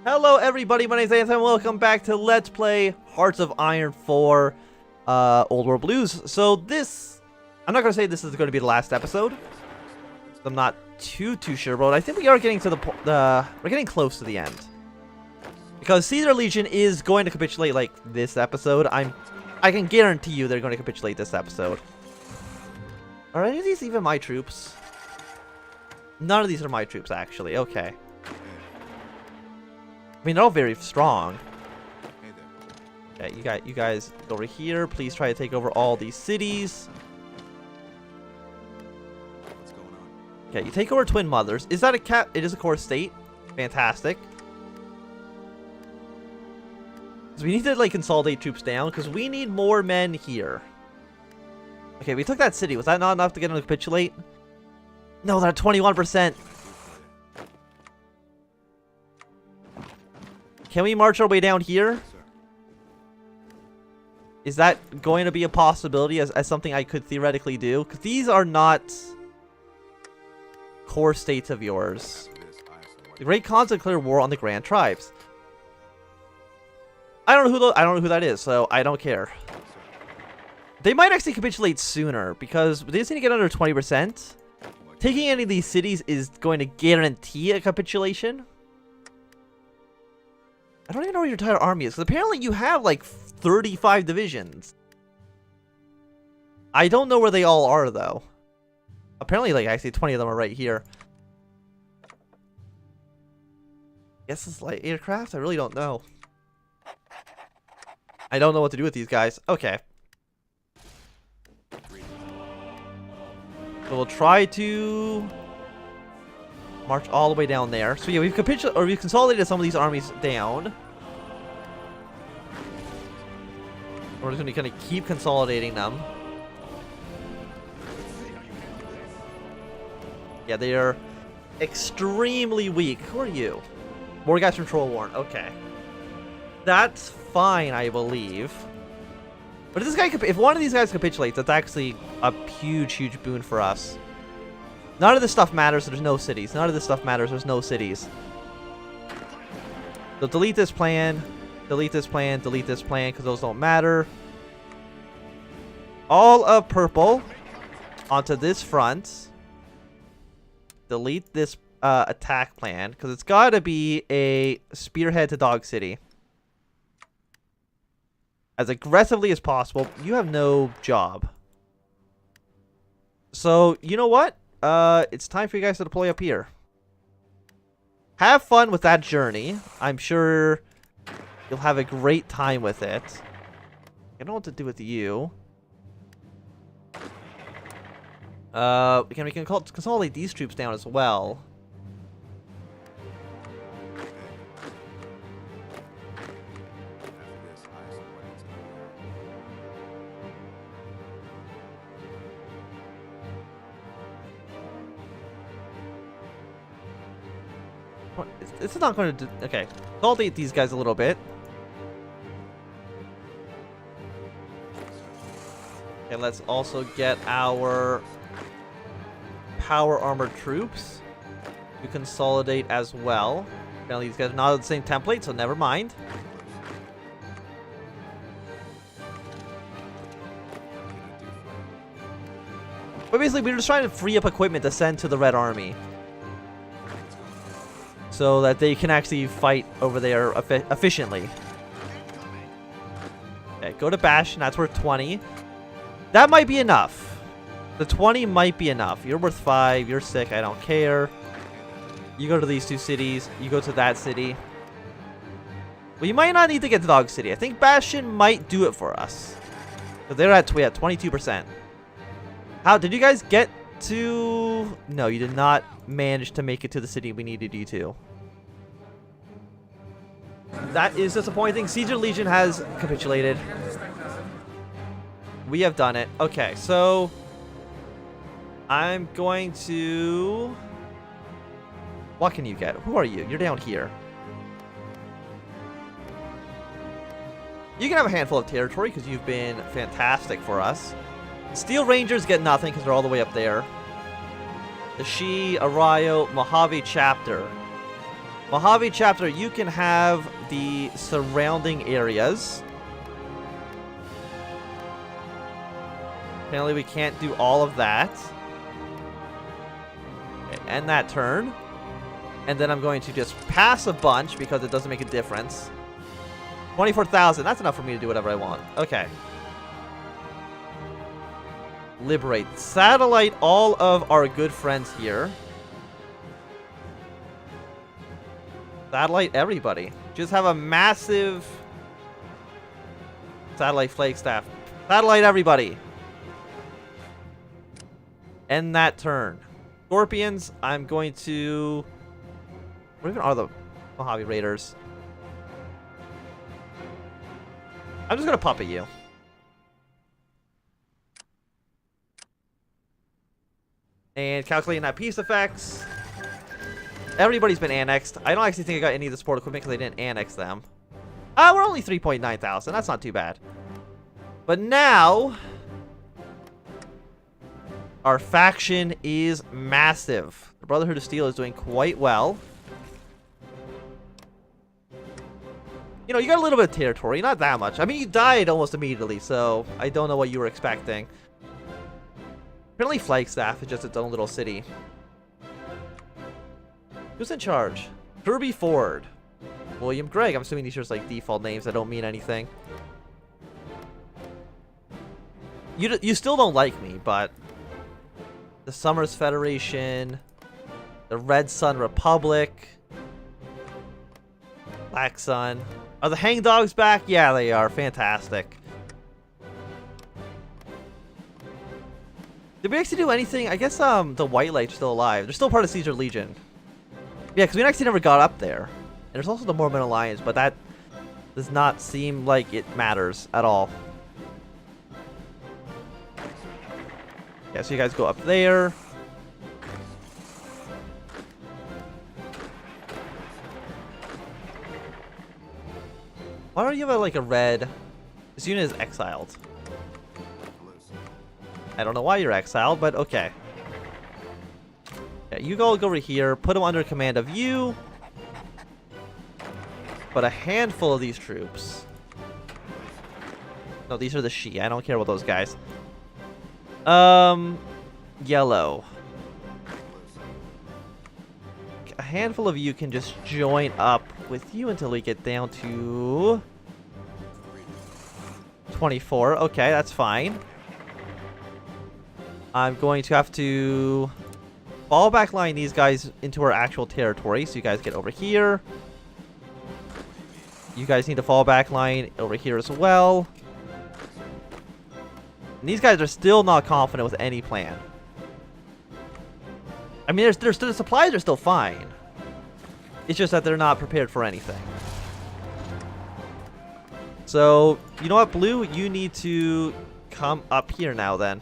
Hello everybody, my name is Anthony and welcome back to Let's Play Hearts of Iron 4 Old World Blues. So this, I'm not going to say this is going to be the last episode. I'm not too sure, but I think we are getting to we're getting close to the end. Because Caesar Legion is going to capitulate like this episode. I can guarantee you they're going to capitulate this episode. Are any of these even my troops? None of these are my troops actually, okay. I mean, they're all very strong. Okay, you guys go over here. Please try to take over all these cities. What's going on? Okay, you take over Twin Mothers. Is that a cap? It is a core state. Fantastic. So we need to like consolidate troops down because we need more men here. Okay, we took that city. Was that not enough to get them to capitulate? No, they're at 21%. Can we march our way down here? Is that going to be a possibility as something I could theoretically do? Because these are not core states of yours. The Great Khans declare war on the Grand Tribes. I don't know who that is, so I don't care. They might actually capitulate sooner because they just need to get under 20%. Taking any of these cities is going to guarantee a capitulation. I don't even know where your entire army is, because apparently you have like 35 divisions. I don't know where they all are, though. Apparently, like, actually 20 of them are right here. Guess it's light aircraft? I really don't know. I don't know what to do with these guys. Okay. So we'll try to march all the way down there. So yeah, we've consolidated some of these armies down. We're just going to kind of keep consolidating them. Yeah, they are extremely weak. Who are you? More guys from Troll Warren. Okay. That's fine, I believe. But if one of these guys capitulates, that's actually a huge boon for us. None of this stuff matters, so there's no cities. None of this stuff matters, there's no cities. So delete this plan, delete this plan, delete this plan, because those don't matter. All of purple onto this front. Delete this attack plan, because it's got to be a spearhead to Dog City. As aggressively as possible. You have no job. So, you know what? It's time for you guys to deploy up here. Have fun with that journey. I'm sure you'll have a great time with it. I don't know what to do with you. We can consolidate these troops down as well. This is not going to do... Okay. Consolidate these guys a little bit. And let's also get our power armored troops to consolidate as well. Apparently these guys are not on the same template, so never mind. But basically, we're just trying to free up equipment to send to the Red Army, so that they can actually fight over there efficiently. Okay, go to Bastion. That's worth 20. That might be enough. The 20 might be enough. You're worth 5. You're sick. I don't care. You go to these two cities. You go to that city. Well, you might not need to get to Dog City. I think Bastion might do it for us. But they're at 22%. How did you guys get to... No, you did not manage to make it to the city we needed you to. That is disappointing. Caesar Legion has capitulated. We have done it. Okay, so I'm going to... What can you get? Who are you? You're down here. You can have a handful of territory because you've been fantastic for us. Steel Rangers get nothing because they're all the way up there. The Shi, Arayo, Mojave chapter. Mojave chapter, you can have the surrounding areas. Apparently we can't do all of that. Okay, end that turn. And then I'm going to just pass a bunch because it doesn't make a difference. 24,000. That's enough for me to do whatever I want. Okay. Liberate. Satellite all of our good friends here. Satellite everybody. Just have a massive satellite Flagstaff. Satellite everybody. End that turn. Scorpions, I'm going to... What even are the Mojave Raiders? I'm just going to puppet you. And calculating that peace effects. Everybody's been annexed. I don't actually think I got any of the support equipment because they didn't annex them. We're only 3.9 thousand. That's not too bad. But now... our faction is massive. The Brotherhood of Steel is doing quite well. You know, you got a little bit of territory, not that much. I mean, you died almost immediately, so I don't know what you were expecting. Apparently Flagstaff is just its own little city. Who's in charge? Kirby Ford. William Gregg. I'm assuming these are just like default names that don't mean anything. You still don't like me, but... the Summers Federation, the Red Sun Republic, Black Sun. Are the Hangdogs back? Yeah, they are. Fantastic. Did we actually do anything? I guess the White Lights are still alive. They're still part of Caesar Legion. Yeah, because we actually never got up there. And there's also the Mormon Alliance, but that does not seem like it matters at all. Yeah, so you guys go up there. Why don't you have like a red? This unit is exiled. I don't know why you're exiled, but okay. Yeah, you go over here, put them under command of you. But a handful of these troops. No, these are the Shi. I don't care about those guys. Yellow. A handful of you can just join up with you until we get down to 24. Okay, that's fine. I'm going to have to fall back line these guys into our actual territory. So you guys get over here. You guys need to fall back line over here as well. And these guys are still not confident with any plan. I mean, the supplies are still fine. It's just that they're not prepared for anything. So, you know what, Blue? You need to come up here now, then.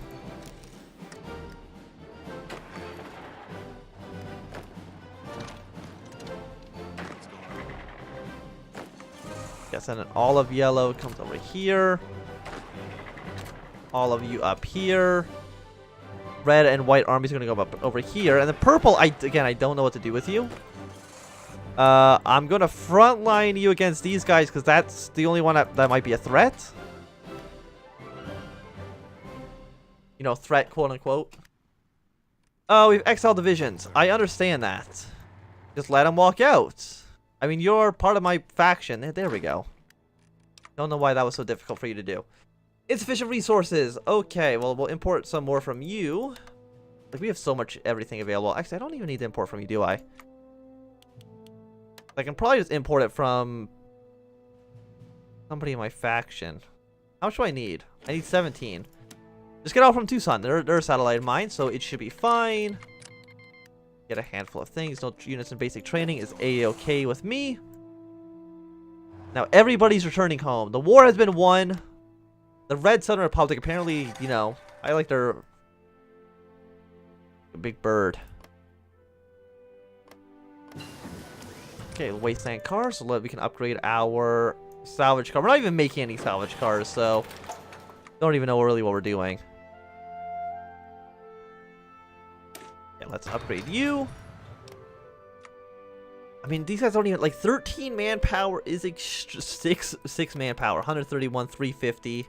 Yes, and then all of yellow comes over here. All of you up here. Red and white armies are going to go up over here. And the purple, again, I don't know what to do with you. I'm going to frontline you against these guys because that's the only one that might be a threat. You know, threat, quote unquote. Oh, we've exiled divisions. I understand that. Just let them walk out. I mean, you're part of my faction. There we go. Don't know why that was so difficult for you to do. Insufficient resources. Okay, well, we'll import some more from you. Like, we have so much everything available. Actually, I don't even need to import from you, do I? I can probably just import it from somebody in my faction. How much do I need? I need 17. Just get out from Tucson. They're a satellite of mine, so it should be fine. Get a handful of things. No units in basic training is A-okay with me. Now everybody's returning home. The war has been won. The Red Sun Republic, apparently, you know, I like their... a big bird. Okay, wasteland cars, so we can upgrade our salvage car. We're not even making any salvage cars, so don't even know really what we're doing. Yeah, let's upgrade you. I mean, these guys don't even, like, 13 manpower is six manpower, 131, 350.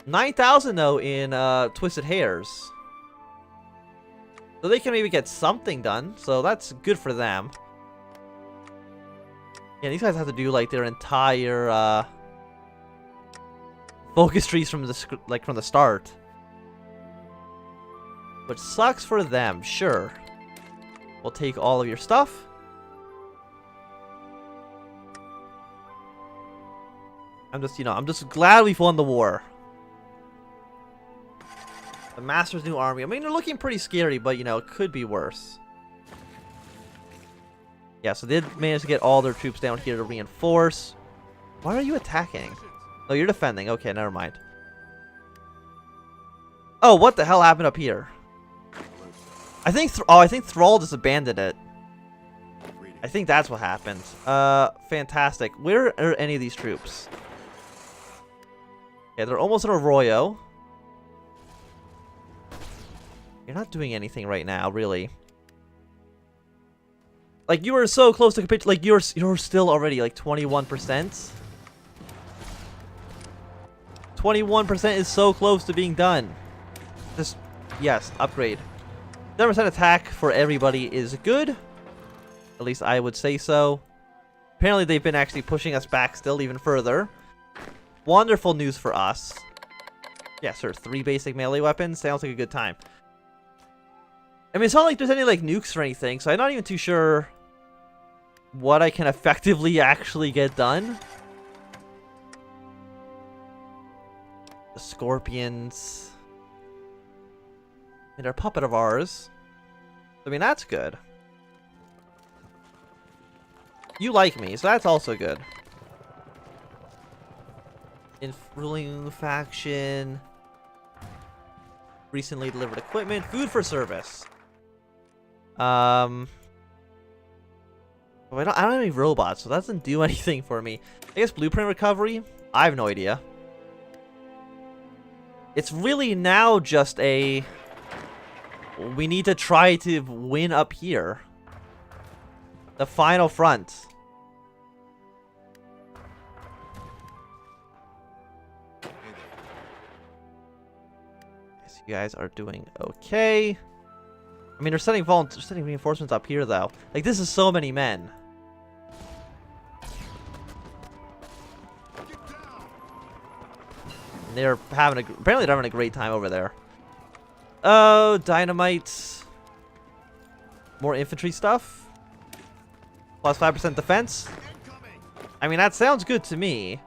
9,000 though in Twisted Hairs. So they can maybe get something done, so that's good for them. Yeah, these guys have to do like their entire focus trees from the start. Which sucks for them, sure. We'll take all of your stuff. I'm just glad we've won the war. The Master's new army. I mean, they're looking pretty scary, but, it could be worse. Yeah, so they did manage to get all their troops down here to reinforce. Why are you attacking? Oh, you're defending. Okay, never mind. Oh, what the hell happened up here? I think Thrall just abandoned it. I think that's what happened. Fantastic. Where are any of these troops? Yeah, they're almost at Arroyo. You're not doing anything right now, really. Like, you were so close to capitulate. Like, you're still already like 21%. 21% is so close to being done. Just, yes, upgrade. 7% attack for everybody is good. At least I would say so. Apparently they've been actually pushing us back still even further. Wonderful news for us. Yeah, sir. 3 basic melee weapons. Sounds like a good time. I mean, it's not like there's any like nukes or anything, so I'm not even too sure what I can effectively actually get done. The Scorpions. And they're a puppet of ours. I mean, that's good. You like me, so that's also good. Ruling faction. Recently delivered equipment. Food for service. Oh, I don't have any robots, so that doesn't do anything for me. I guess blueprint recovery? I have no idea. It's really now just a... We need to try to win up here. The final front. Guess you guys are doing okay. I mean, they're setting reinforcements up here, though. Like, this is so many men. And they're having apparently they're having a great time over there. Oh, dynamite. More infantry stuff. Plus 5% defense. I mean, that sounds good to me.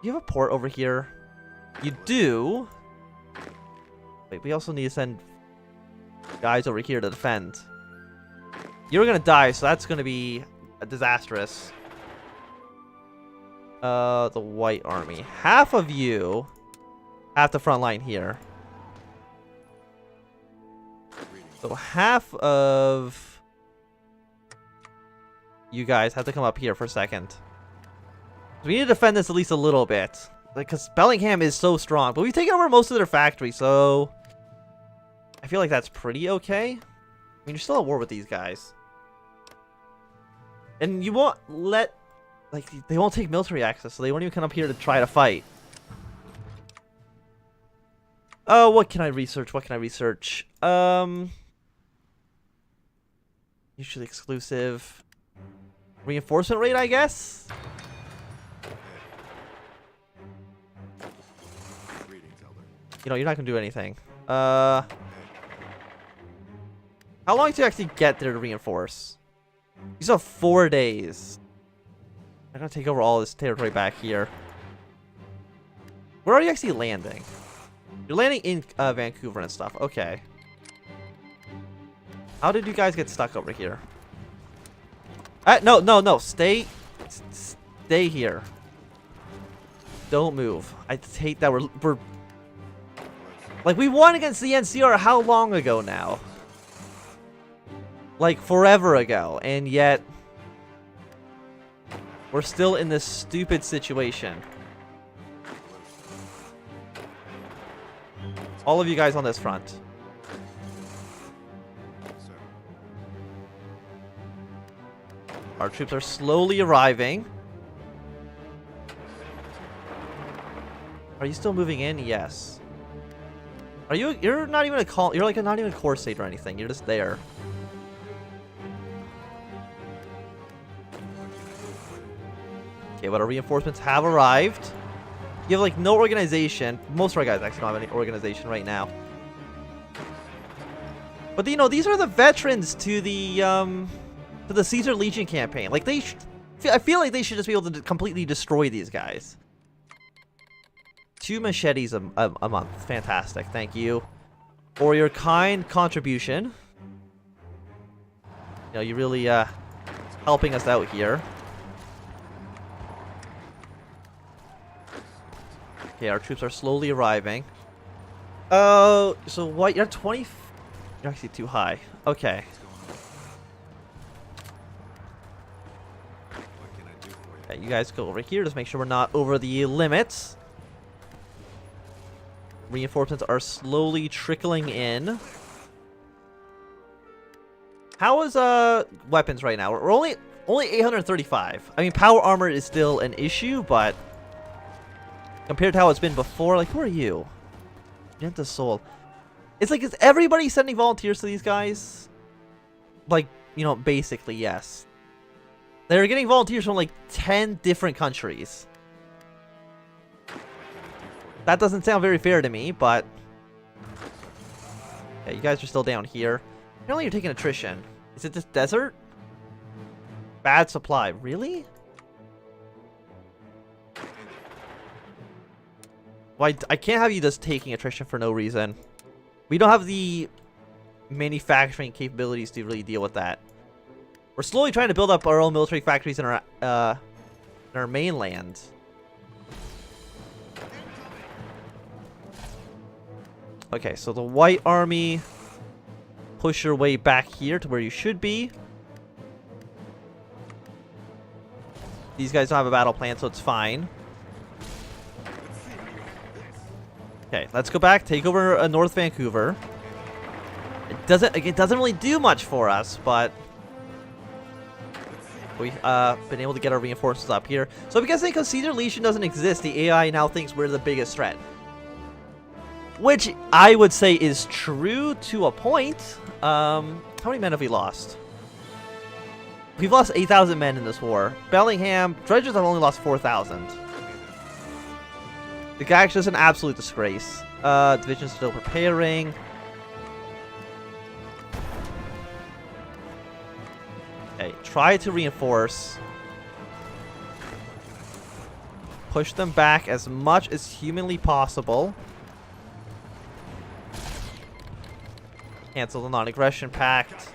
You have a port over here. You do. Wait, we also need to send guys over here to defend. You're gonna die, so that's gonna be disastrous. The White Army. Half of you have the front line here. So half of you guys have to come up here for a second. We need to defend this at least a little bit. Because Bellingham is so strong. But we've taken over most of their factory, so... I feel like that's pretty okay. I mean, you're still at war with these guys. And you won't let... Like, they won't take military access, so they won't even come up here to try to fight. Oh, what can I research? What can I research? Mutually exclusive. Reinforcement rate, I guess? You know, you're not gonna do anything. How long do you actually get there to reinforce? You still have 4 days. I'm gonna take over all this territory back here. Where are you actually landing? You're landing in Vancouver and stuff. Okay. How did you guys get stuck over here? No. Stay here. Don't move. I hate that we're like, we won against the NCR how long ago now? Like, forever ago. And yet, we're still in this stupid situation. All of you guys on this front. Our troops are slowly arriving. Are you still moving in? Yes. Are you? You're not even a call. You're like not even a core state or anything. You're just there. Okay, but our reinforcements have arrived. You have like no organization. Most of our guys actually don't have any organization right now. But you know, these are the veterans to the Caesar Legion campaign. Like I feel like they should just be able to completely destroy these guys. 2 machetes a month. Fantastic. Thank you for your kind contribution. You know, you're really helping us out here. Okay, our troops are slowly arriving. Oh, so what? You're 20. You're actually too high. Okay. What can I do for you? Okay, you guys go over here. Just make sure we're not over the limits. Reinforcements are slowly trickling in. How is weapons right now? We're only 835. I mean, power armor is still an issue, but compared to how it's been before, like, who are you? Genta Soul. It's like, is everybody sending volunteers to these guys? Like, you know, basically, yes. They're getting volunteers from like 10 different countries. That doesn't sound very fair to me, but yeah, you guys are still down here. Apparently you're taking attrition. Is it just desert? Bad supply. Really? Why? I can't have you just taking attrition for no reason. We don't have the manufacturing capabilities to really deal with that. We're slowly trying to build up our own military factories in our mainland. Okay, so the White Army, push your way back here to where you should be. These guys don't have a battle plan, so it's fine. Okay, let's go back, take over North Vancouver. It doesn't really do much for us, but we've been able to get our reinforcements up here. So because Caesar Legion doesn't exist, the AI now thinks we're the biggest threat. Which I would say is true to a point. How many men have we lost? We've lost 8,000 men in this war. Bellingham, Dredgers have only lost 4,000. The guy's just an absolute disgrace. Division's still preparing. Okay, try to reinforce. Push them back as much as humanly possible. Cancel the non-aggression pact.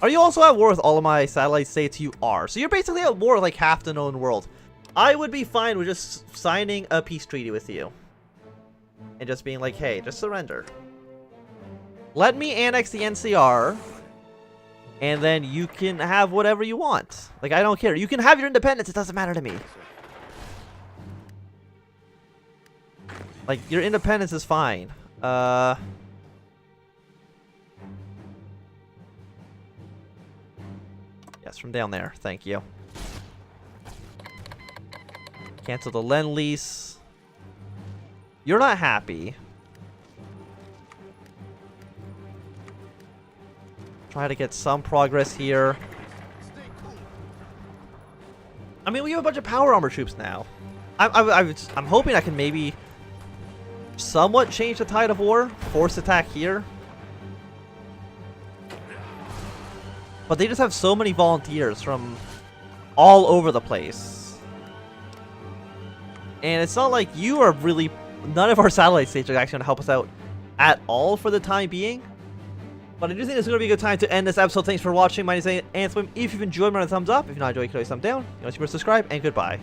Are you also at war with all of my satellite states? You are. So you're basically at war with like half the known world. I would be fine with just signing a peace treaty with you. And just being like, hey, just surrender. Let me annex the NCR. And then you can have whatever you want. Like, I don't care. You can have your independence. It doesn't matter to me. Like, your independence is fine. Yes, from down there. Thank you. Cancel the Lend-Lease. You're not happy. Try to get some progress here. I mean, we have a bunch of power armor troops now. I'm hoping I can maybe somewhat change the tide of war. Force attack here. But they just have so many volunteers from all over the place. And it's not like you are really... None of our satellite states are actually going to help us out at all for the time being. But I do think this is going to be a good time to end this episode. Thanks for watching. My name is Anthem. If you've enjoyed, remember to thumbs up. If you're not enjoying, you can always thumb down. You know, subscribe, and goodbye.